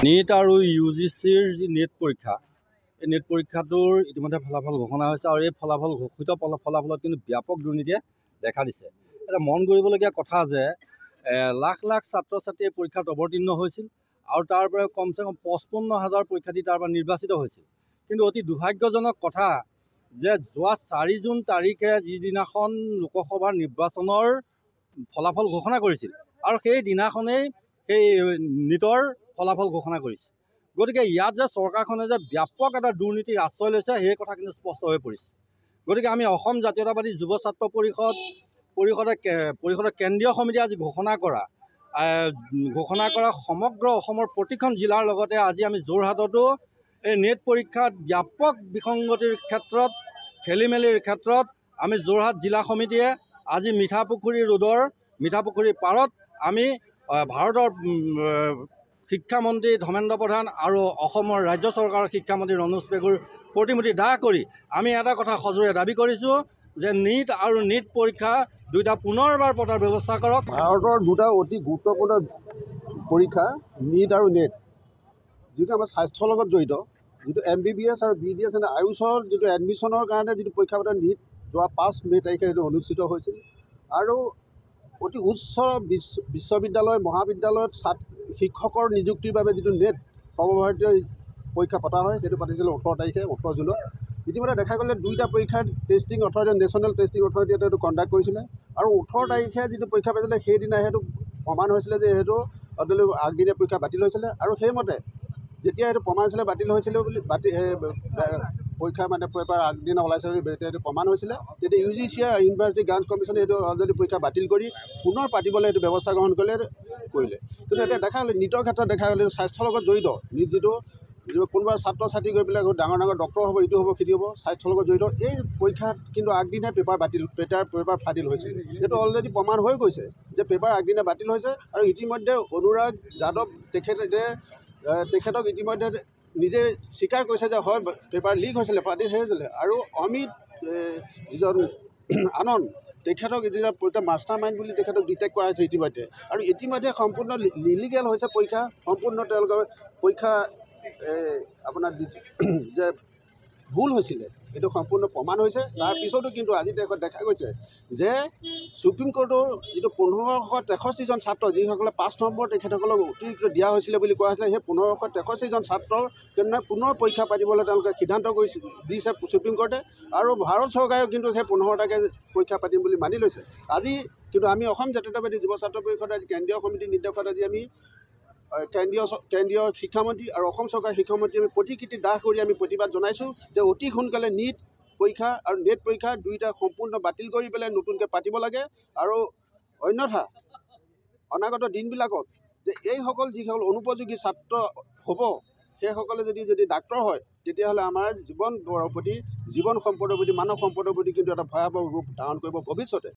NEET আৰু UGCৰ যি net পৰীক্ষা, এই নেট পৰীক্ষাটোৰ ইতিমধ্যে ফলাফল ঘোষণা হৈছে আৰু এই ঘোষিত ফলাফলত কিন্তু ব্যাপক দুৰ্নীতিয়ে দেখা দিছে। এটা মন কৰিবলগীয়া কথা যে লাখ লাখ ছাত্ৰ ছাত্ৰী এই পৰীক্ষাত অৱতীৰ্ণ হৈছিল আৰু তাৰ পৰা কমচে কম 55,000 পৰীক্ষাৰ্থী তাৰ পৰা নিৰ্বাচিত হৈছিল। কিন্তু অতি দুৰ্ভাগ্যজনক কথা যে যোৱা 4 জুন তাৰিখে যিদিনাখন লোকসভাৰ নিৰ্বাচনৰ ফলাফল ঘোষণা কৰিছিল আৰু সেই দিনাখনেই সেই নীটৰ ফলাফল ঘোষণা কৰিছে। গতিকে ইয়াত যে চৰকাৰখনে যে ব্যাপক এটা দুৰ্নীতিৰ আশ্ৰয় লৈছে সেই কথা কিন্তু স্পষ্ট হৈ পৰিছে। গতিকে আমি অসম জাতীয়তাবাদী যুৱ ছাত্ৰ পৰিষদৰ কেন্দ্ৰীয় সমিতিয়ে আজি ঘোষণা কৰা সমগ্ৰ অসমৰ প্ৰতিখন জিলাৰ লগতে আজি আমি যোৰহাটতো এই নেট পৰীক্ষাত ব্যাপক বিসংগতিৰ ক্ষেত্ৰত খেলিমেলিৰ ক্ষেত্ৰত আমি যোৰহাট জিলা সমিতিয়ে আজি মিঠাপুখুৰী পাৰত আমি ভাৰতৰ শিক্ষামন্ত্ৰী ধৰ্মেন্দ্ৰ প্ৰধান আৰু অসমৰ ৰাজ্য চৰকাৰৰ শিক্ষামন্ত্ৰী ৰনোজ পেগুৰ প্ৰতিমূৰ্তি দাহ কৰি আমি এটা কথা সজোৰে দাবী কৰিছোঁ যে নীট আৰু নিট পৰীক্ষা দুইটা পুনৰবাৰ পতাৰ ব্যৱস্থা কৰক। ভাৰতৰ দুটা অতি গুৰুত্বপূৰ্ণ পৰীক্ষা নীট আৰু নেট, যিটো আমাৰ স্বাস্থ্যৰ লগত জড়িত, যিটো MBBS আৰু BDS আয়ুষৰ যিটো এডমিশ্যনৰ কাৰণে যিটো পৰীক্ষা পতা নীট যোৱা 5 মে তাৰিখে এইটো অনুষ্ঠিত হৈছিল আৰু অতি উচ্চ বিশ্ববিদ্যালয় মহাবিদ্যালয়ত শিক্ষকৰ নিযুক্তিৰ বাবে যিটো নেট সৰ্বভাৰতীয় পৰীক্ষা পতা হয় সেইটো পাতিছিল 18 তাৰিখে 18 জুনত। ইতিমধ্যে দেখা গ'লে দুইটা পৰীক্ষাৰ টেষ্টিং অথৰিটি নেশ্যনেল টেষ্টিং অথৰিটিয়ে এইটো কণ্ডাক্ট কৰিছিলে আৰু 18 তাৰিখে যিটো পৰীক্ষা পাতিছিলে সেইদিনা সেইটো প্ৰমাণ হৈছিলে যে সেইটো আগদিনীয়া পৰীক্ষা বাতিল হৈছিলে আৰু সেইমতে যেতিয়া এইটো প্ৰমাণ হৈছিলে বাতিল হৈছিলে বুলি পৰীক্ষা পেপাৰ আগদিনা ওলাইছে বুলি যেতিয়া এইটো প্ৰমাণ হৈছিলে তেতিয়া UGC ইউনিভাৰ্চিটি গ্ৰাণ্টছ কমিশ্যনে এইটো অলৰেডি পৰীক্ষা বাতিল কৰি পুনৰ পাতিবলৈ এইটো ব্যৱস্থা গ্ৰহণ কৰিলে। কিন্তু এতিয়া দেখা গ'লে নীটৰ ক্ষেত্ৰত দেখা গ'লে স্বাস্থ্যৰ লগত জড়িত নীট যিটো কোনোবা ছাত্ৰ ছাত্ৰী গৈ পেলাই ডাঙৰ ডক্টৰ হ'ব, ইটো হ'ব, সিটো হ'ব, স্বাস্থ্যৰ লগত জড়িত এই পৰীক্ষাত কিন্তু আগদিনা পেপাৰ ফাটিল হৈছিল। এইটো অলৰেডি প্ৰমাণ হৈ গৈছে যে পেপাৰ আগদিনা বাতিল হৈছে আৰু ইতিমধ্যে অনুৰাগ যাদৱ তেখেতক ইতিমধ্যে নিজে স্বীকাৰ কৰিছে যে হয় পেপাৰ লিক হৈছিলে, ফাটিল হৈছিলে আৰু অমিত যিজন আনন্দ তেখেতক এতিয়া মাষ্টাৰ মাইণ্ড বুলি তেখেতক ডিটেক্ট কৰা হৈছে ইতিমধ্যে আৰু ইতিমধ্যে সম্পূৰ্ণ ইলিগেল হৈছে পৰীক্ষা, সম্পূৰ্ণ তেওঁলোকৰ পৰীক্ষা আপোনাৰ যে ভুল হৈছিলে এইটো সম্পূৰ্ণ প্ৰমাণ হৈছে। তাৰপিছতো কিন্তু আজি দেখা গৈছে যে সুপ্ৰিম কোৰ্টৰ যিটো 1563জন ছাত্ৰ যিসকলে 5 নম্বৰ তেখেতসকলক অতিৰিক্ত দিয়া হৈছিলে বুলি কোৱা হৈছিলে সেই 1563জন ছাত্ৰৰ কাৰণে পুনৰ পৰীক্ষা পাতিবলৈ তেওঁলোকে সিদ্ধান্ত দিছে সুপ্ৰিম কোৰ্টে আৰু ভাৰত চৰকাৰেও কিন্তু সেই 15টাকে পৰীক্ষা পাতিম বুলি মানি লৈছে। আজি কিন্তু আমি অসম জাতীয়তাবাদী যুৱ ছাত্ৰ পৰিষদে আজি কেন্দ্ৰীয় সমিতিৰ নিৰ্দেশত আজি আমি কেন্দ্ৰীয় শিক্ষামন্ত্ৰী আৰু অসম চৰকাৰৰ শিক্ষামন্ত্ৰী আমি প্ৰতিকৃতি দাহ কৰি আমি প্ৰতিবাদ জনাইছোঁ যে অতি সোনকালে নীট পৰীক্ষা আৰু নেট পৰীক্ষা দুইটা সম্পূৰ্ণ বাতিল কৰি পেলাই নতুনকৈ পাতিব লাগে আৰু অন্যথা অনাগত দিনবিলাকত যে এইসকল যিসকল অনুপযোগী ছাত্ৰ হ'ব সেইসকলে যদি ডাক্তৰ হয় তেতিয়াহ'লে আমাৰ জীৱন সম্পদৰ প্ৰতি মানৱ সম্পদৰ প্ৰতি কিন্তু এটা ভয়াৱহ ৰূপ ধাৰণ কৰিব ভৱিষ্যতে।